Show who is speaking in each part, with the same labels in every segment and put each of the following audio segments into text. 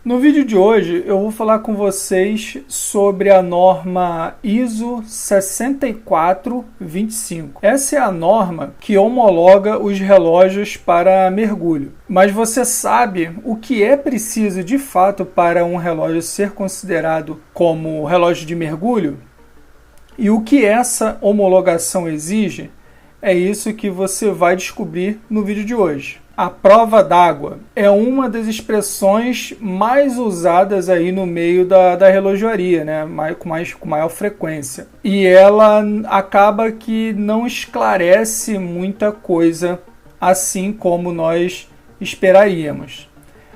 Speaker 1: No vídeo de hoje eu vou falar com vocês sobre a norma ISO 6425. Essa é a norma que homologa os relógios para mergulho. Mas você sabe o que é preciso de fato para um relógio ser considerado como relógio de mergulho? E o que essa homologação exige? É isso que você vai descobrir no vídeo de hoje. A prova d'água é uma das expressões mais usadas aí no meio da relojoaria, né? Com maior frequência. E ela acaba que não esclarece muita coisa assim como nós esperaríamos.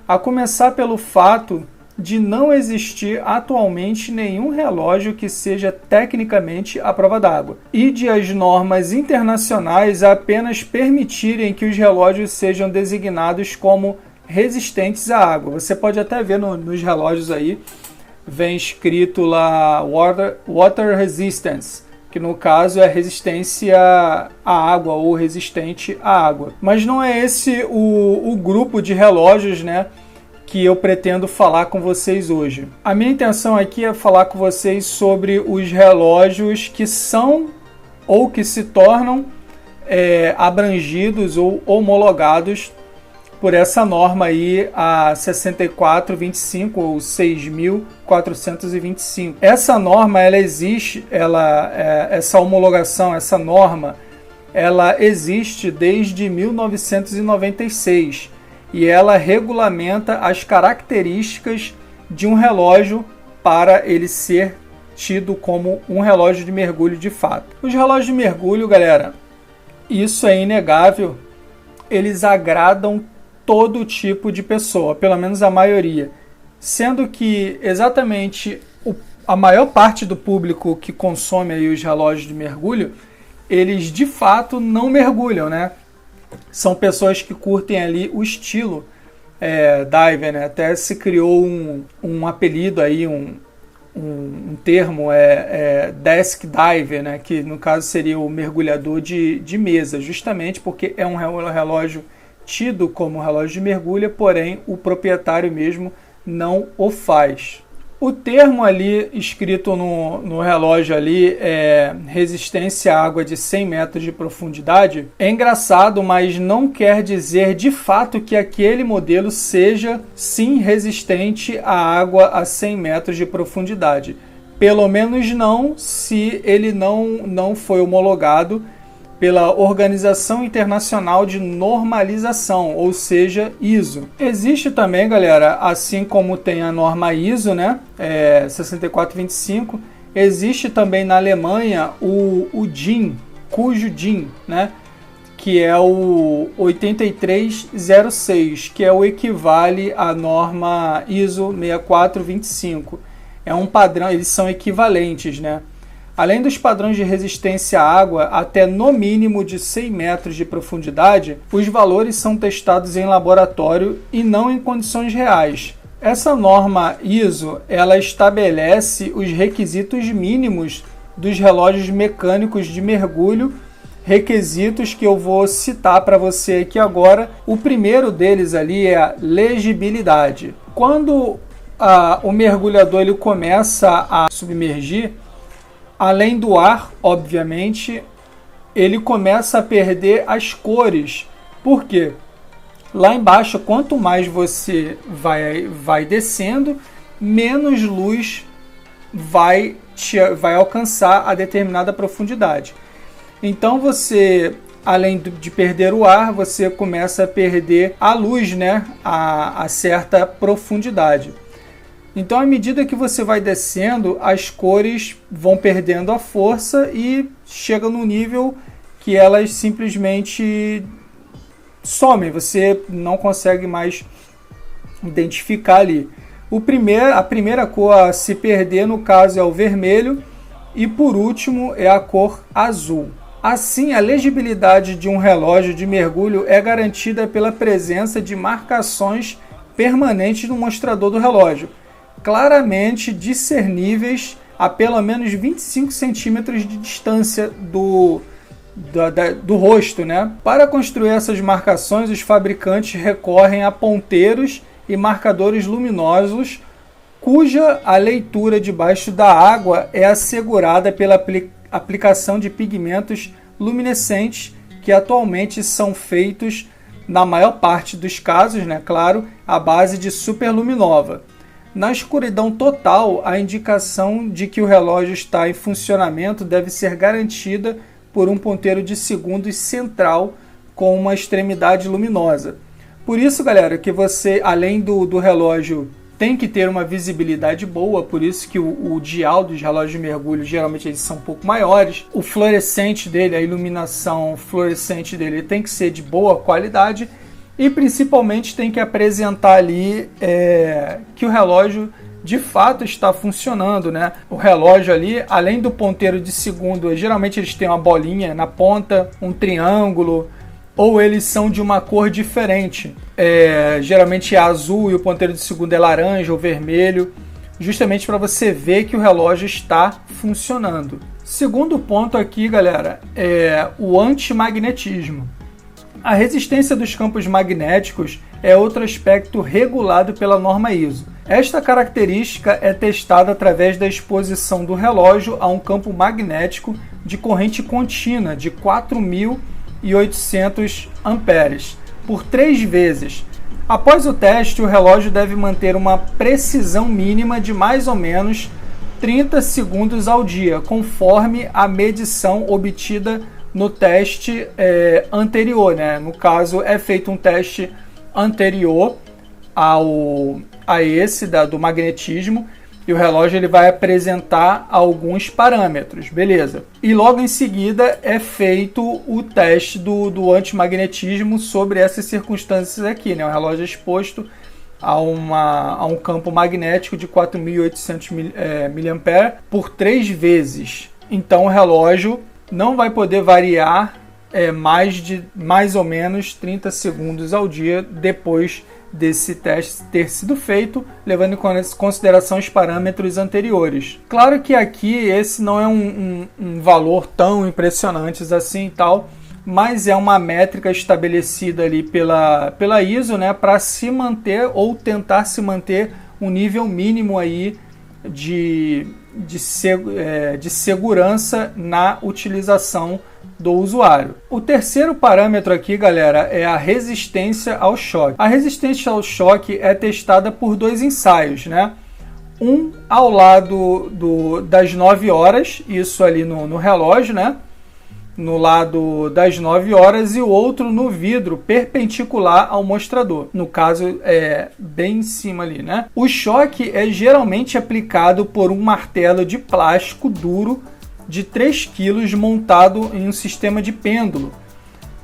Speaker 1: A começar pelo fato de não existir atualmente nenhum relógio que seja tecnicamente à prova d'água e de as normas internacionais apenas permitirem que os relógios sejam designados como resistentes à água. Você pode até ver nos relógios aí, vem escrito lá Water Resistance, que no caso é resistência à água ou resistente à água. Mas não é esse o grupo de relógios, né, que eu pretendo falar com vocês hoje. A minha intenção aqui é falar com vocês sobre os relógios que são ou que se tornam abrangidos ou homologados por essa norma aí, a 6425 ou 6425. Essa norma, ela existe, essa homologação, essa norma, ela existe desde 1996. E ela regulamenta as características de um relógio para ele ser tido como um relógio de mergulho de fato. Os relógios de mergulho, galera, isso é inegável, eles agradam todo tipo de pessoa, pelo menos a maioria. Sendo que exatamente a maior parte do público que consome aí os relógios de mergulho, eles de fato não mergulham, né? São pessoas que curtem ali o estilo diver, né? Até se criou um apelido aí, um termo, desk diver, né? Que no caso seria o mergulhador de mesa, justamente porque é um relógio tido como relógio de mergulho, porém o proprietário mesmo não o faz. O termo ali escrito no relógio ali é resistência à água de 100 metros de profundidade. É engraçado, mas não quer dizer de fato que aquele modelo seja sim resistente à água a 100 metros de profundidade. Pelo menos não se ele não foi homologado pela Organização Internacional de Normalização, ou seja, ISO. Existe também, galera, assim como tem a norma ISO, né, 6425, existe também na Alemanha o DIN, cujo DIN, né, que é o 8306, que é o equivale à norma ISO 6425. É um padrão, eles são equivalentes, né? Além dos padrões de resistência à água até no mínimo de 100 metros de profundidade, os valores são testados em laboratório e não em condições reais. Essa norma ISO, ela estabelece os requisitos mínimos dos relógios mecânicos de mergulho, requisitos que eu vou citar para você aqui agora. O primeiro deles ali é a legibilidade. Quando o mergulhador ele começa a submergir, além do ar, obviamente, ele começa a perder as cores. Por quê? Lá embaixo, quanto mais você vai descendo, menos luz vai alcançar a determinada profundidade. Então você, além de perder o ar, você começa a perder a luz, né, a certa profundidade. Então, à medida que você vai descendo, as cores vão perdendo a força e chegam no nível que elas simplesmente somem. Você não consegue mais identificar ali. A primeira cor a se perder, no caso, é o vermelho. E, por último, é a cor azul. Assim, a legibilidade de um relógio de mergulho é garantida pela presença de marcações permanentes no mostrador do relógio, claramente discerníveis a pelo menos 25 centímetros de distância do rosto, né? Para construir essas marcações, os fabricantes recorrem a ponteiros e marcadores luminosos, cuja a leitura debaixo da água é assegurada pela aplicação de pigmentos luminescentes que atualmente são feitos, na maior parte dos casos, né, claro, à base de superluminova. Na escuridão total, a indicação de que o relógio está em funcionamento deve ser garantida por um ponteiro de segundos central com uma extremidade luminosa. Por isso, galera, que você, além do relógio, tem que ter uma visibilidade boa, por isso que o dial dos relógios de mergulho, geralmente eles são um pouco maiores. O fluorescente dele, a iluminação fluorescente dele tem que ser de boa qualidade e principalmente tem que apresentar ali que o relógio de fato está funcionando, né? O relógio ali, além do ponteiro de segundo, geralmente eles têm uma bolinha na ponta, um triângulo, ou eles são de uma cor diferente. Geralmente é azul e o ponteiro de segundo é laranja ou vermelho, justamente para você ver que o relógio está funcionando. Segundo ponto aqui, galera, é o antimagnetismo. A resistência dos campos magnéticos é outro aspecto regulado pela norma ISO. Esta característica é testada através da exposição do relógio a um campo magnético de corrente contínua de 4.800 amperes por 3 vezes. Após o teste, o relógio deve manter uma precisão mínima de mais ou menos 30 segundos ao dia, conforme a medição obtida no teste anterior, né? No caso, é feito um teste anterior a esse do magnetismo, e o relógio ele vai apresentar alguns parâmetros, beleza. E logo em seguida é feito o teste do antimagnetismo sobre essas circunstâncias aqui, né? O relógio é exposto a um campo magnético de 4.800 mA por 3 vezes. Então o relógio não vai poder variar mais ou menos 30 segundos ao dia depois desse teste ter sido feito, levando em consideração os parâmetros anteriores. Claro que aqui esse não é um valor tão impressionante assim e tal, mas é uma métrica estabelecida ali pela ISO, né, para se manter ou tentar se manter um nível mínimo aí de segurança na utilização do usuário. O terceiro parâmetro aqui, galera, é a resistência ao choque. A resistência ao choque é testada por 2 ensaios, né? Um ao lado das 9 horas, isso ali no relógio, né? No lado das 9 horas, e o outro no vidro perpendicular ao mostrador. No caso, bem em cima ali, né? O choque é geralmente aplicado por um martelo de plástico duro de 3 kg montado em um sistema de pêndulo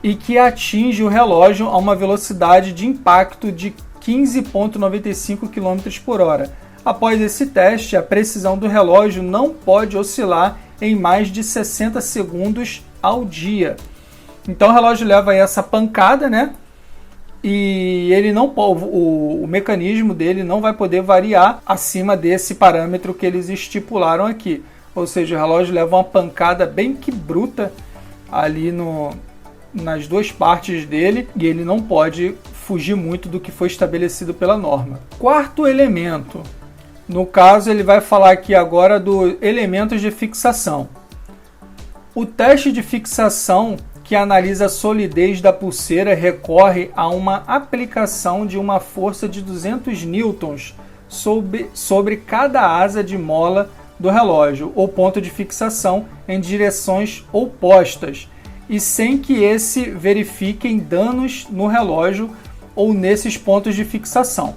Speaker 1: e que atinge o relógio a uma velocidade de impacto de 15,95 km por hora. Após esse teste, a precisão do relógio não pode oscilar em mais de 60 segundos ao dia. Então o relógio leva aí essa pancada, né? E ele o mecanismo dele não vai poder variar acima desse parâmetro que eles estipularam aqui. Ou seja, o relógio leva uma pancada bem que bruta ali nas 2 partes dele, e ele não pode fugir muito do que foi estabelecido pela norma. Quarto elemento. No caso, ele vai falar aqui agora dos elementos de fixação. O teste de fixação, que analisa a solidez da pulseira, recorre a uma aplicação de uma força de 200 newtons sobre cada asa de mola do relógio ou ponto de fixação em direções opostas, e sem que esse verifiquem danos no relógio ou nesses pontos de fixação.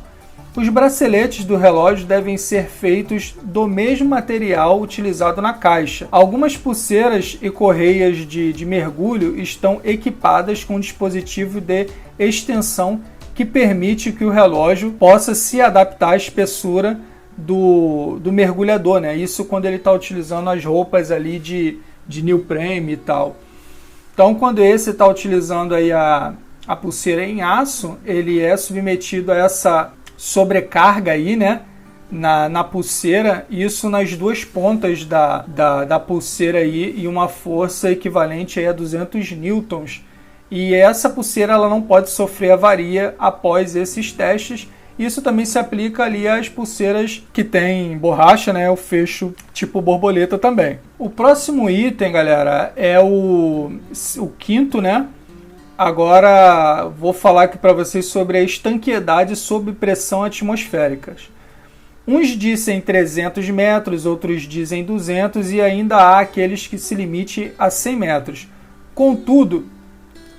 Speaker 1: Os braceletes do relógio devem ser feitos do mesmo material utilizado na caixa. Algumas pulseiras e correias de mergulho estão equipadas com um dispositivo de extensão que permite que o relógio possa se adaptar à espessura do mergulhador, né? Isso quando ele está utilizando as roupas ali de neoprene e tal. Então, quando esse está utilizando aí a pulseira em aço, ele é submetido a essa sobrecarga aí, né? Na pulseira, isso nas 2 pontas da pulseira aí, e uma força equivalente aí a 200 newtons. E essa pulseira ela não pode sofrer avaria após esses testes, Isso também se aplica ali às pulseiras que tem borracha, né? O fecho tipo borboleta também. O próximo item, galera, é o quinto, né? Agora vou falar aqui para vocês sobre a estanqueidade sob pressão atmosférica. Uns dizem 300 metros, outros dizem 200 e ainda há aqueles que se limite a 100 metros. Contudo,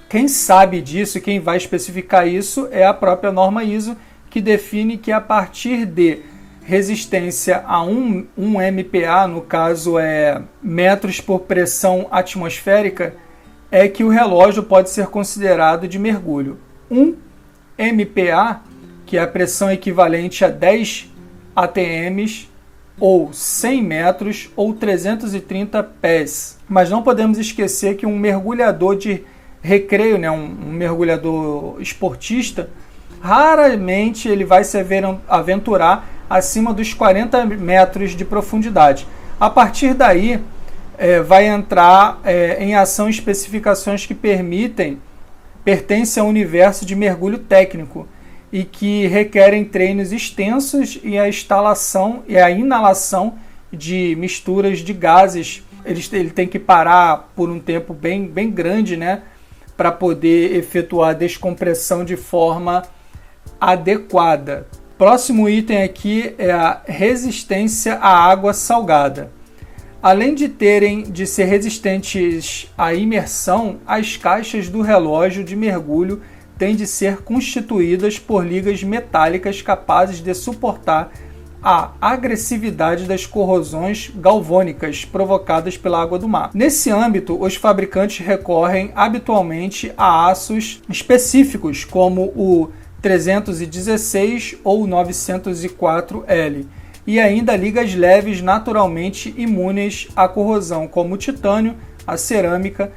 Speaker 1: quem sabe disso, quem vai especificar isso é a própria norma ISO, que define que a partir de resistência a 1 MPa, no caso é metros por pressão atmosférica, é que o relógio pode ser considerado de mergulho. 1 MPa, que é a pressão equivalente a 10 ATMs, ou 100 metros, ou 330 pés. Mas não podemos esquecer que um mergulhador de recreio, né, um mergulhador esportista, raramente ele vai se aventurar acima dos 40 metros de profundidade. A partir daí, vai entrar em ação especificações que pertencem ao universo de mergulho técnico e que requerem treinos extensos e a instalação e a inalação de misturas de gases. Ele tem que parar por um tempo bem grande, né, para poder efetuar a descompressão de forma adequada. Próximo item aqui é a resistência à água salgada. Além de ser resistentes à imersão, as caixas do relógio de mergulho têm de ser constituídas por ligas metálicas capazes de suportar a agressividade das corrosões galvânicas provocadas pela água do mar. Nesse âmbito, os fabricantes recorrem habitualmente a aços específicos, como o 316 ou 904L, e ainda ligas leves naturalmente imunes à corrosão, como o titânio, a cerâmica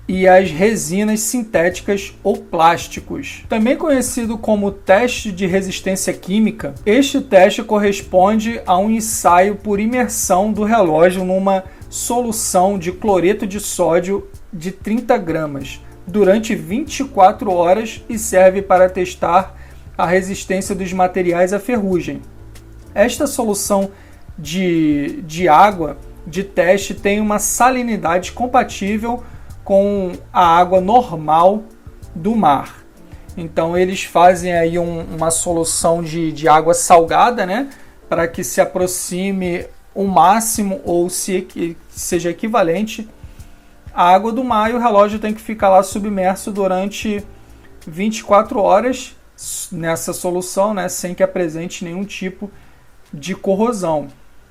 Speaker 1: e as resinas sintéticas ou plásticos. Também conhecido como teste de resistência química, este teste corresponde a um ensaio por imersão do relógio numa solução de cloreto de sódio de 30 gramas durante 24 horas e serve para testar a resistência dos materiais à ferrugem. Esta solução de água de teste tem uma salinidade compatível com a água normal do mar. Então eles fazem aí uma solução de água salgada, né, para que se aproxime o máximo ou seja equivalente à água do mar, e o relógio tem que ficar lá submerso durante 24 horas nessa solução, né, sem que apresente nenhum tipo de corrosão.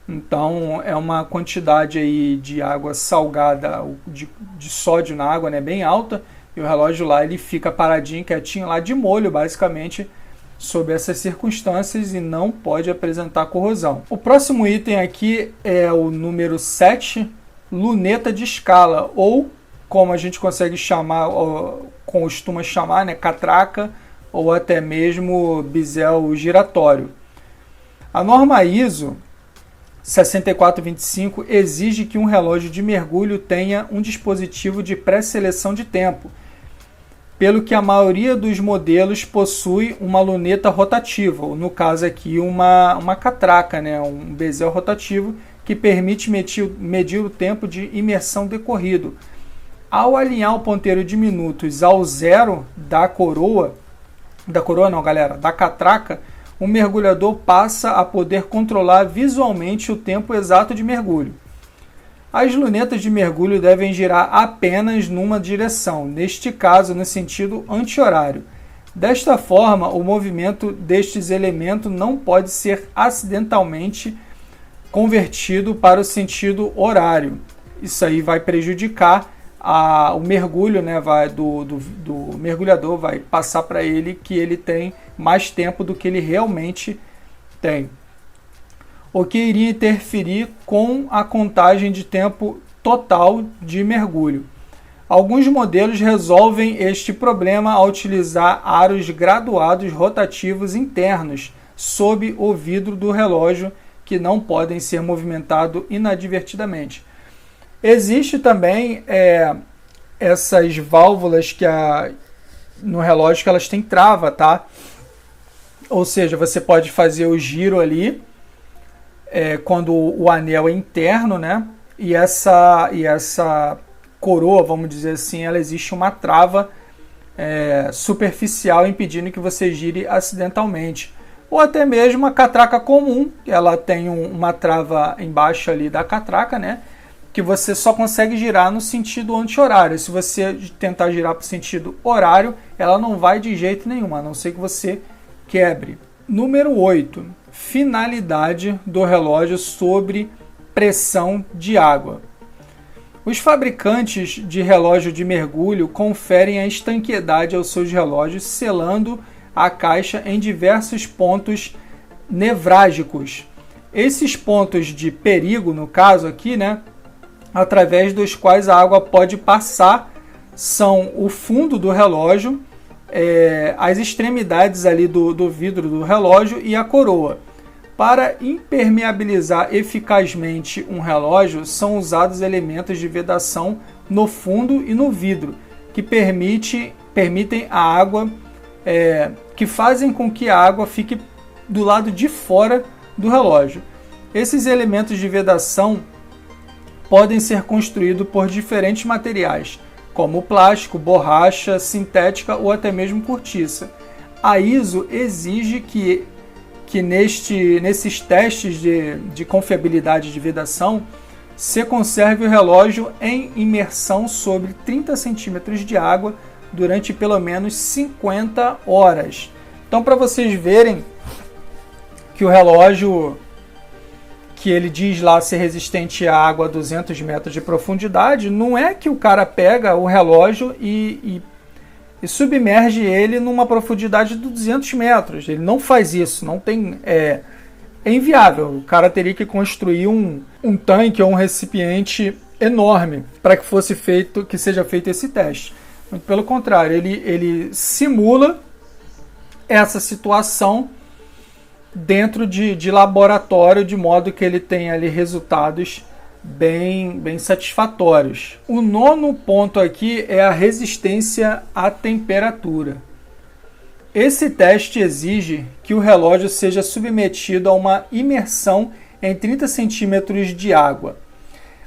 Speaker 1: Então é uma quantidade aí de água salgada, de sódio na água, né, bem alta, e o relógio lá ele fica paradinho, quietinho lá de molho, basicamente, sob essas circunstâncias, e não pode apresentar corrosão. O próximo item aqui é o número 7, luneta de escala, ou como a gente consegue chamar, ou costuma chamar, né, catraca, ou até mesmo bisel giratório. A norma ISO 6425 exige que um relógio de mergulho tenha um dispositivo de pré-seleção de tempo, pelo que a maioria dos modelos possui uma luneta rotativa, ou no caso aqui uma catraca, né, um bezel rotativo, que permite medir o tempo de imersão decorrido. Ao alinhar o ponteiro de minutos ao zero da catraca, o mergulhador passa a poder controlar visualmente o tempo exato de mergulho. As lunetas de mergulho devem girar apenas numa direção, neste caso no sentido anti-horário. Desta forma, o movimento destes elementos não pode ser acidentalmente convertido para o sentido horário. Isso aí vai prejudicar o mergulho, né, do mergulhador, vai passar para ele que ele tem mais tempo do que ele realmente tem, o que iria interferir com a contagem de tempo total de mergulho. Alguns modelos resolvem este problema ao utilizar aros graduados rotativos internos sob o vidro do relógio, que não podem ser movimentados inadvertidamente. Existe também essas válvulas no relógio que elas têm trava, tá? ou seja, você pode fazer o giro ali quando o anel é interno, né? E essa coroa, vamos dizer assim, ela existe uma trava superficial impedindo que você gire acidentalmente. Ou até mesmo a catraca comum, ela tem uma trava embaixo ali da catraca, né? Que você só consegue girar no sentido anti-horário. Se você tentar girar para o sentido horário, ela não vai de jeito nenhum, a não ser que você quebre. Número 8. Finalidade do relógio sobre pressão de água. Os fabricantes de relógio de mergulho conferem a estanqueidade aos seus relógios, selando a caixa em diversos pontos nevrágicos. Esses pontos de perigo, no caso aqui, né, através dos quais a água pode passar, são o fundo do relógio, as extremidades ali do vidro do relógio e a coroa. Para impermeabilizar eficazmente um relógio, são usados elementos de vedação no fundo e no vidro, que permitem a água, que fazem com que a água fique do lado de fora do relógio. Esses elementos de vedação podem ser construídos por diferentes materiais, como plástico, borracha, sintética ou até mesmo cortiça. A ISO exige que nesses testes de confiabilidade de vedação se conserve o relógio em imersão sobre 30 centímetros de água durante pelo menos 50 horas. Então, para vocês verem que o relógio, que ele diz lá ser resistente à água a 200 metros de profundidade, não é que o cara pega o relógio e submerge ele numa profundidade de 200 metros. Ele não faz isso, não tem, é inviável. O cara teria que construir um tanque ou um recipiente enorme para que seja feito esse teste. Muito pelo contrário, ele simula essa situação dentro de laboratório, de modo que ele tenha ali resultados bem satisfatórios. O 9º ponto aqui é a resistência à temperatura. Esse teste exige que o relógio seja submetido a uma imersão em 30 centímetros de água.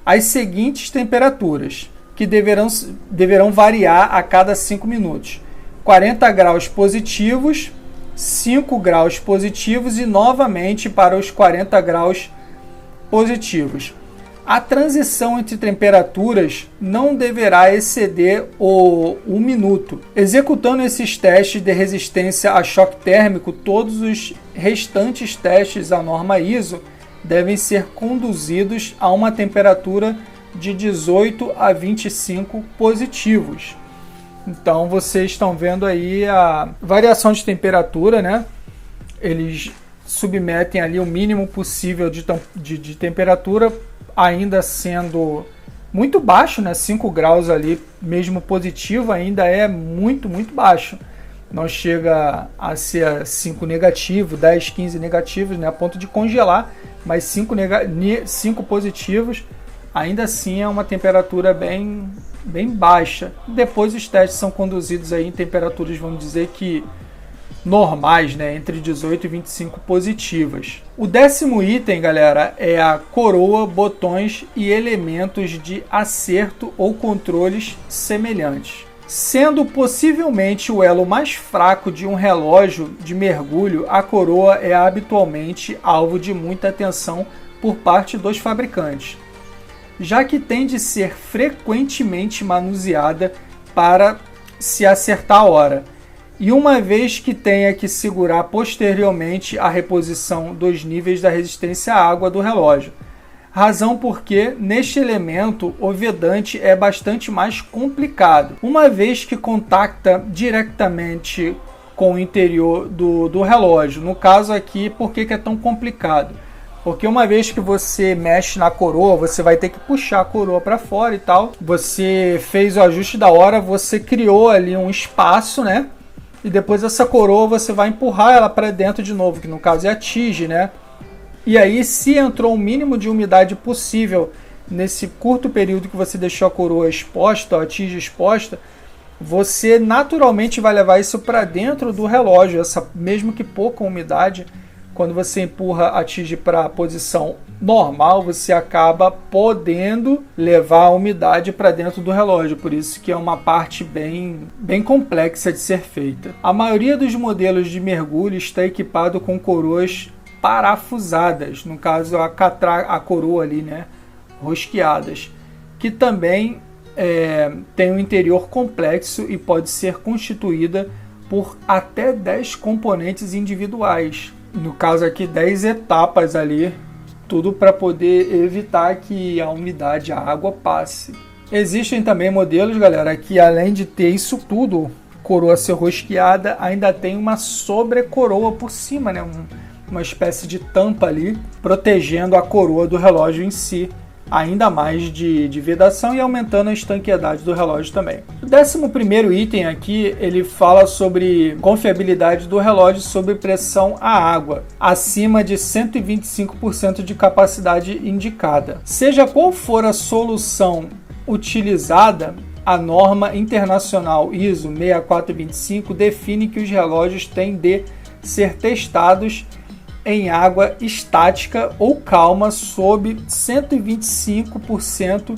Speaker 1: As seguintes temperaturas, que deverão variar a cada 5 minutos. 40 graus positivos, 5 graus positivos e novamente para os 40 graus positivos. A transição entre temperaturas não deverá exceder o 1 minuto. Executando esses testes de resistência a choque térmico, todos os restantes testes à norma ISO devem ser conduzidos a uma temperatura de 18 a 25 positivos. Então vocês estão vendo aí a variação de temperatura, né? Eles submetem ali o mínimo possível de temperatura, ainda sendo muito baixo, né? 5 graus ali, mesmo positivo, ainda é muito baixo. Não chega a ser 5 negativo, 10, 15 negativos, né? A ponto de congelar, mas 5 positivos, ainda assim é uma temperatura bem baixa. Depois os testes são conduzidos aí em temperaturas, vamos dizer que normais, né, entre 18 e 25 positivas. O 10º item, galera, é a coroa, botões e elementos de acerto ou controles semelhantes. Sendo possivelmente o elo mais fraco de um relógio de mergulho, a coroa é habitualmente alvo de muita atenção por parte dos fabricantes, já que tem de ser frequentemente manuseada para se acertar a hora, e uma vez que tenha que segurar posteriormente a reposição dos níveis da resistência à água do relógio. Razão porque, neste elemento, o vedante é bastante mais complicado, uma vez que contacta diretamente com o interior do relógio. No caso aqui, por que é tão complicado? Porque uma vez que você mexe na coroa, você vai ter que puxar a coroa para fora e tal. Você fez o ajuste da hora, você criou ali um espaço, né? E depois essa coroa você vai empurrar ela para dentro de novo, que no caso é a tige, né? E aí, se entrou o mínimo de umidade possível nesse curto período que você deixou a coroa exposta, a tige exposta, você naturalmente vai levar isso para dentro do relógio, mesmo que pouca umidade. Quando você empurra, atinge para a posição normal, você acaba podendo levar a umidade para dentro do relógio. Por isso que é uma parte bem complexa de ser feita. A maioria dos modelos de mergulho está equipado com coroas parafusadas, no caso a coroa ali, né, rosqueadas, que também tem um interior complexo e pode ser constituída por até 10 componentes individuais. No caso aqui, 10 etapas ali, tudo para poder evitar que a umidade, a água passe. Existem também modelos, galera, que além de ter isso tudo, coroa ser rosqueada, ainda tem uma sobrecoroa por cima, né? Uma espécie de tampa ali, protegendo a coroa do relógio em si, ainda mais de vedação e aumentando a estanqueidade do relógio também. O 11º item aqui, ele fala sobre confiabilidade do relógio sob pressão à água, acima de 125% de capacidade indicada. Seja qual for a solução utilizada, a norma internacional ISO 6425 define que os relógios têm de ser testados em água estática ou calma sob 125%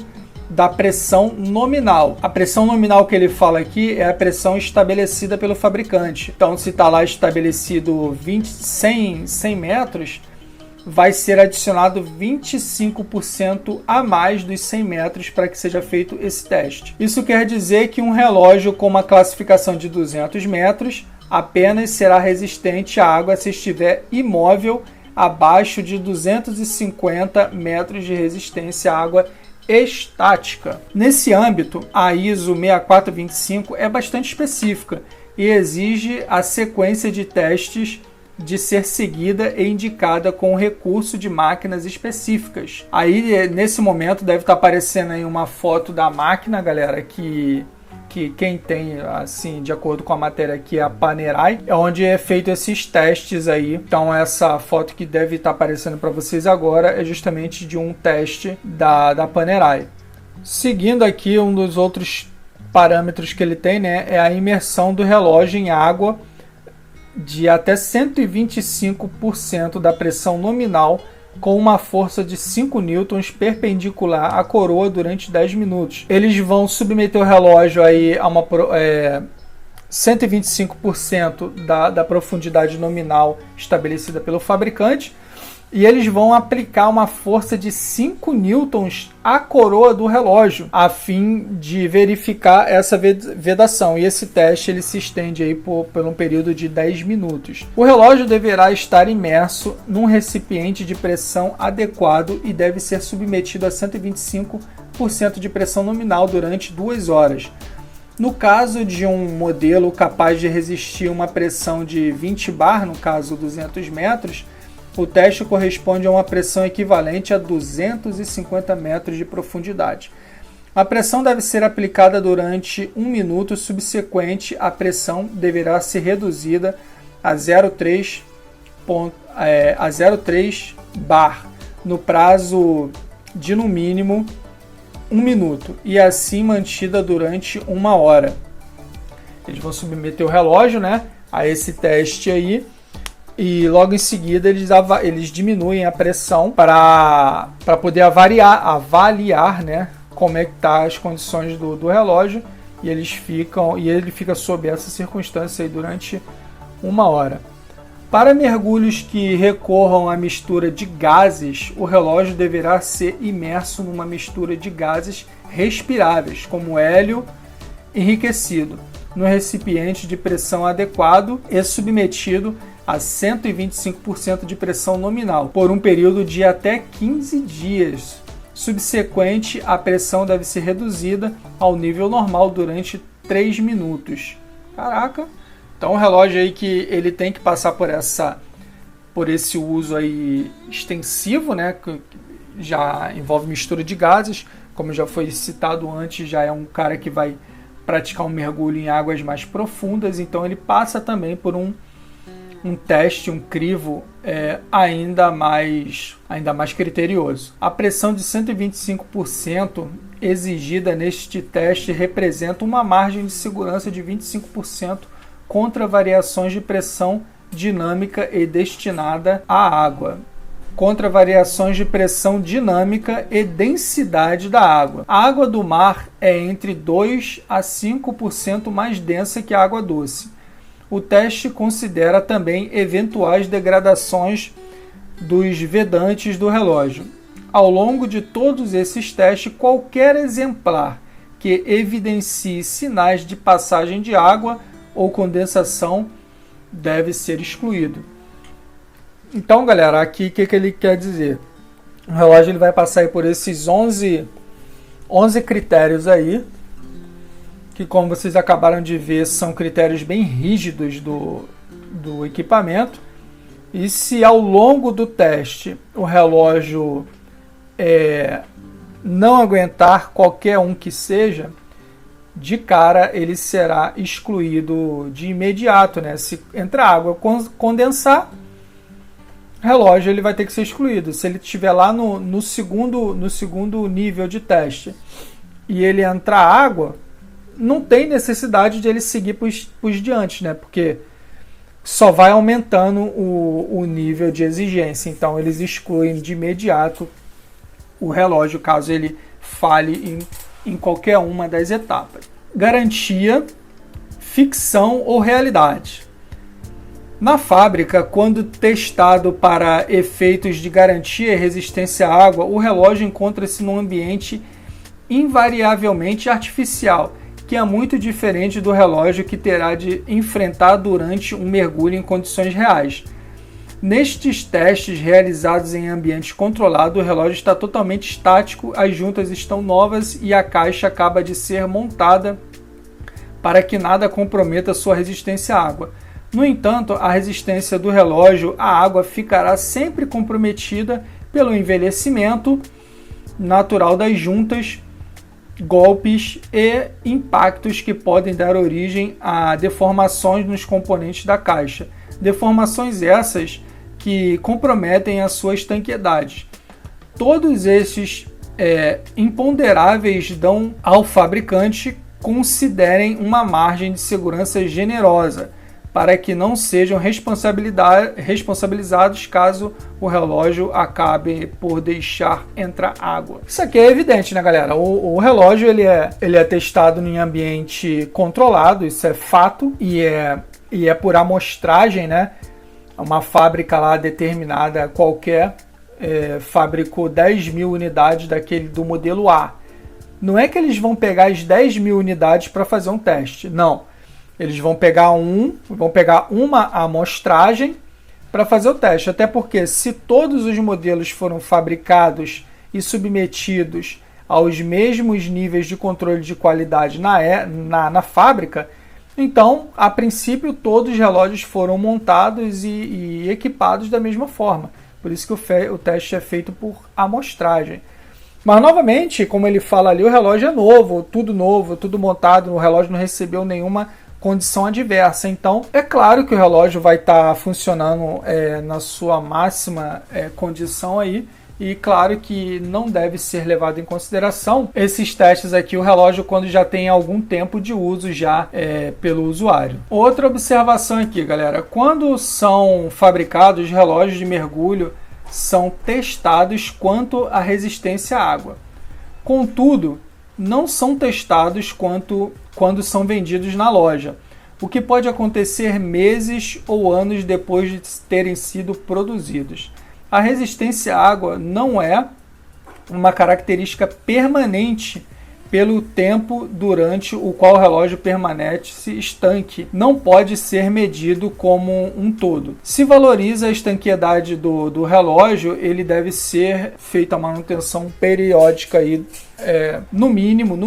Speaker 1: da pressão nominal. A pressão nominal que ele fala aqui é a pressão estabelecida pelo fabricante. Então, se está lá estabelecido 100 metros, vai ser adicionado 25% a mais dos 100 metros para que seja feito esse teste. Isso quer dizer que um relógio com uma classificação de 200 metros apenas será resistente à água se estiver imóvel abaixo de 250 metros de resistência à água estática. Nesse âmbito, a ISO 6425 é bastante específica e exige a sequência de testes de ser seguida e indicada com o recurso de máquinas específicas. Aí, nesse momento, deve estar aparecendo aí uma foto da máquina, galera, que quem tem, assim, de acordo com a matéria aqui, é a Panerai, é onde é feito esses testes aí. Então essa foto que deve estar aparecendo para vocês agora é justamente de um teste da Panerai. Seguindo aqui, um dos outros parâmetros que ele tem, né, é a imersão do relógio em água de até 125% da pressão nominal com uma força de 5 newtons perpendicular à coroa durante 10 minutos. Eles vão submeter o relógio aí a uma 125% da profundidade nominal estabelecida pelo fabricante, e eles vão aplicar uma força de 5 newtons à coroa do relógio, a fim de verificar essa vedação. E esse teste ele se estende aí por um período de 10 minutos. O relógio deverá estar imerso num recipiente de pressão adequado e deve ser submetido a 125% de pressão nominal durante 2 horas. No caso de um modelo capaz de resistir uma pressão de 20 bar, no caso 200 metros, o teste corresponde a uma pressão equivalente a 250 metros de profundidade. A pressão deve ser aplicada durante 1 minuto subsequente. A pressão deverá ser reduzida a 0,3 bar no prazo de no mínimo 1 minuto e assim mantida durante 1 hora. Eles vão submeter o relógio, né, a esse teste aí. E logo em seguida eles diminuem a pressão para poder avaliar, né, como é que tá as condições do relógio, e ele fica sob essa circunstância aí durante 1 hora. Para mergulhos que recorram à mistura de gases, o relógio deverá ser imerso numa mistura de gases respiráveis, como hélio enriquecido, no recipiente de pressão adequado e submetido a 125% de pressão nominal, por um período de até 15 dias. Subsequente, a pressão deve ser reduzida ao nível normal durante 3 minutos. Caraca! Então o relógio aí que ele tem que passar por esse uso aí extensivo, né, que já envolve mistura de gases, como já foi citado antes, já é um cara que vai praticar um mergulho em águas mais profundas, então ele passa também por um teste, um crivo ainda mais criterioso. A pressão de 125% exigida neste teste representa uma margem de segurança de 25% contra variações de pressão dinâmica e destinada à água. Contra variações de pressão dinâmica e densidade da água. A água do mar é entre 2 a 5% mais densa que a água doce. O teste considera também eventuais degradações dos vedantes do relógio. Ao longo de todos esses testes, qualquer exemplar que evidencie sinais de passagem de água ou condensação deve ser excluído. Então, galera, aqui o que ele quer dizer? O relógio ele vai passar aí por esses 11 critérios aí, que como vocês acabaram de ver, são critérios bem rígidos do equipamento. E se ao longo do teste o relógio não aguentar qualquer um que seja, de cara ele será excluído de imediato, né? Se entrar água condensar, o relógio ele vai ter que ser excluído. Se ele estiver lá no segundo nível de teste e ele entrar água, não tem necessidade de ele seguir para os diante, né? Porque só vai aumentando o nível de exigência. Então eles excluem de imediato o relógio caso ele falhe em qualquer uma das etapas. Garantia, ficção ou realidade. Na fábrica, quando testado para efeitos de garantia e resistência à água, o relógio encontra-se num ambiente invariavelmente artificial, que é muito diferente do relógio que terá de enfrentar durante um mergulho em condições reais. Nestes testes realizados em ambiente controlado, o relógio está totalmente estático, as juntas estão novas e a caixa acaba de ser montada para que nada comprometa sua resistência à água. No entanto, a resistência do relógio à água ficará sempre comprometida pelo envelhecimento natural das juntas, golpes e impactos que podem dar origem a deformações nos componentes da caixa. Deformações essas que comprometem a sua estanqueidade. Todos esses imponderáveis dão ao fabricante considerem uma margem de segurança generosa para que não sejam responsabilizados caso o relógio acabe por deixar entrar água. Isso aqui é evidente, né, galera? O relógio ele é testado em ambiente controlado, isso é fato, e é por amostragem, né? Uma fábrica lá determinada qualquer fabricou 10 mil unidades do modelo A. Não é que eles vão pegar as 10 mil unidades para fazer um teste, não. Eles vão pegar uma amostragem para fazer o teste. Até porque se todos os modelos foram fabricados e submetidos aos mesmos níveis de controle de qualidade na fábrica, então, a princípio, todos os relógios foram montados e equipados da mesma forma. Por isso que o teste é feito por amostragem. Mas, novamente, como ele fala ali, o relógio é novo, tudo montado, o relógio não recebeu nenhuma condição adversa. Então, é claro que o relógio vai estar funcionando na sua máxima condição aí, e claro que não deve ser levado em consideração esses testes aqui, o relógio quando já tem algum tempo de uso já pelo usuário. Outra observação aqui, galera, quando são fabricados relógios de mergulho, são testados quanto à resistência à água. Contudo, não são testados quando são vendidos na loja, o que pode acontecer meses ou anos depois de terem sido produzidos. A resistência à água não é uma característica permanente pelo tempo durante o qual o relógio permanece estanque. Não pode ser medido como um todo. Se valoriza a estanqueidade do relógio, ele deve ser feita a manutenção periódica aí, no mínimo,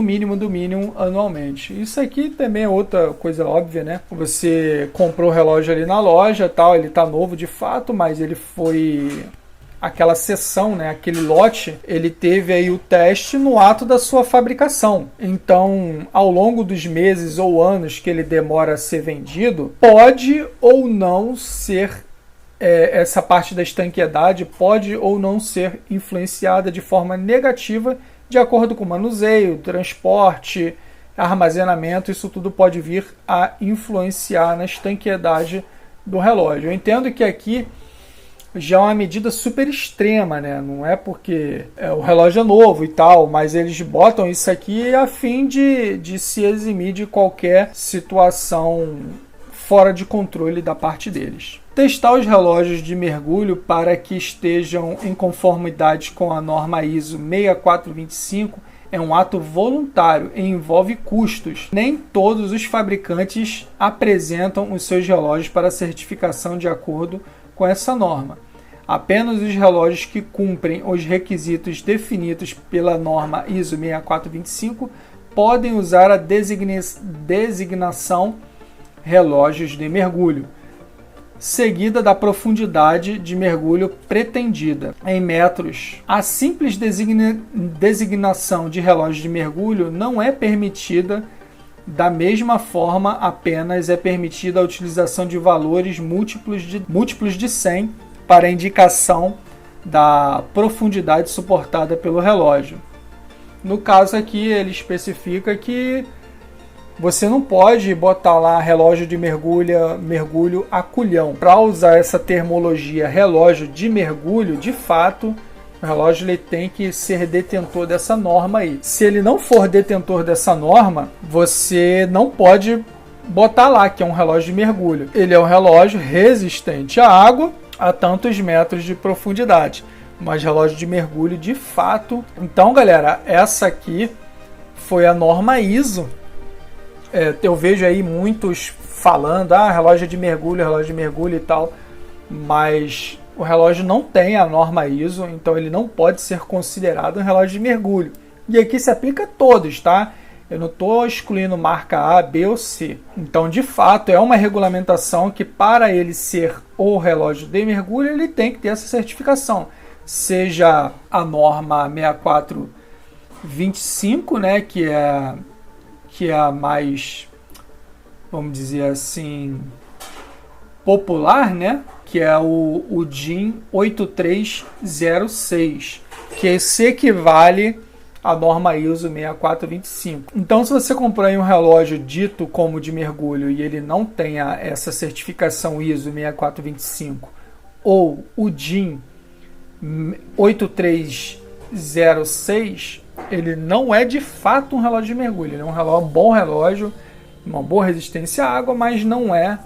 Speaker 1: anualmente. Isso aqui também é outra coisa óbvia, né? Você comprou o relógio ali na loja, tal, ele está novo de fato, mas ele foi... aquela seção, né, aquele lote, ele teve aí o teste no ato da sua fabricação. Então, ao longo dos meses ou anos que ele demora a ser vendido, pode ou não ser, essa parte da estanqueidade pode ou não ser influenciada de forma negativa de acordo com o manuseio, transporte, armazenamento, isso tudo pode vir a influenciar na estanqueidade do relógio. Eu entendo que aqui já é uma medida super extrema, né? Não é porque o relógio é novo e tal, mas eles botam isso aqui a fim de se eximir de qualquer situação fora de controle da parte deles. Testar os relógios de mergulho para que estejam em conformidade com a norma ISO 6425 é um ato voluntário e envolve custos. Nem todos os fabricantes apresentam os seus relógios para certificação de acordo com essa norma. Apenas os relógios que cumprem os requisitos definidos pela norma ISO 6425 podem usar a designação relógios de mergulho, seguida da profundidade de mergulho pretendida em metros. A simples designação de relógio de mergulho não é permitida. Da mesma forma, apenas é permitida a utilização de valores múltiplos de 100 para a indicação da profundidade suportada pelo relógio. No caso aqui, ele especifica que você não pode botar lá relógio de mergulho a culhão. Para usar essa termologia relógio de mergulho, de fato, o relógio ele tem que ser detentor dessa norma aí. Se ele não for detentor dessa norma, você não pode botar lá que é um relógio de mergulho. Ele é um relógio resistente à água a tantos metros de profundidade. Mas relógio de mergulho de fato. Então, galera, essa aqui foi a norma ISO. Eu vejo aí muitos falando, relógio de mergulho e tal, mas o relógio não tem a norma ISO, então ele não pode ser considerado um relógio de mergulho. E aqui se aplica a todos, tá? Eu não estou excluindo marca A, B ou C. Então, de fato, é uma regulamentação que para ele ser o relógio de mergulho, ele tem que ter essa certificação. Seja a norma 6425, né, que é a mais, vamos dizer assim, popular, né? Que é o DIN 8306, que se equivale à norma ISO 6425. Então, se você comprar um relógio dito como de mergulho e ele não tenha essa certificação ISO 6425 ou o DIN 8306, ele não é de fato um relógio de mergulho. Ele é um bom relógio, uma boa resistência à água, mas não é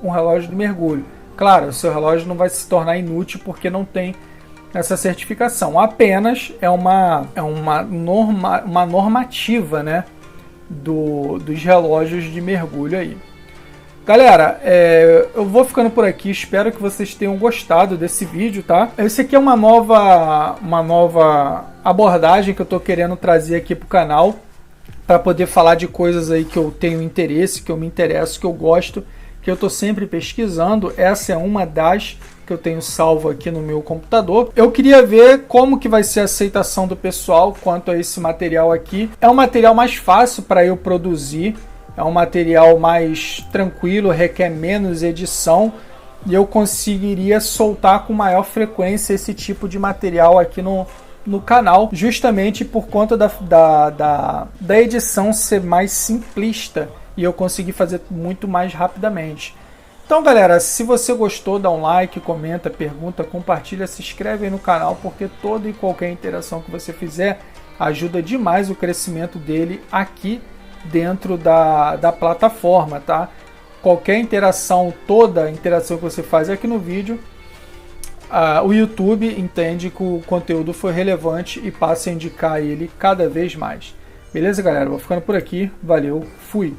Speaker 1: um relógio de mergulho. Claro, o seu relógio não vai se tornar inútil porque não tem essa certificação. Apenas é uma normativa, né, dos relógios de mergulho aí. Galera, eu vou ficando por aqui, espero que vocês tenham gostado desse vídeo, tá? Esse aqui é uma nova abordagem que eu tô querendo trazer aqui pro canal, para poder falar de coisas aí que eu tenho interesse, que eu me interesso, que eu gosto, que eu tô sempre pesquisando. Essa é uma das que eu tenho salvo aqui no meu computador. Eu queria ver como que vai ser a aceitação do pessoal quanto a esse material aqui. É um material mais fácil para eu produzir, é um material mais tranquilo, requer menos edição e eu conseguiria soltar com maior frequência esse tipo de material aqui no canal, justamente por conta da edição ser mais simplista e eu conseguir fazer muito mais rapidamente. Então, galera, se você gostou, dá um like, comenta, pergunta, compartilha, se inscreve aí no canal, porque toda e qualquer interação que você fizer ajuda demais o crescimento dele aqui dentro da plataforma, tá? Qualquer interação, toda a interação que você faz aqui no vídeo, o YouTube entende que o conteúdo foi relevante e passa a indicar ele cada vez mais. Beleza, galera? Vou ficando por aqui. Valeu, fui!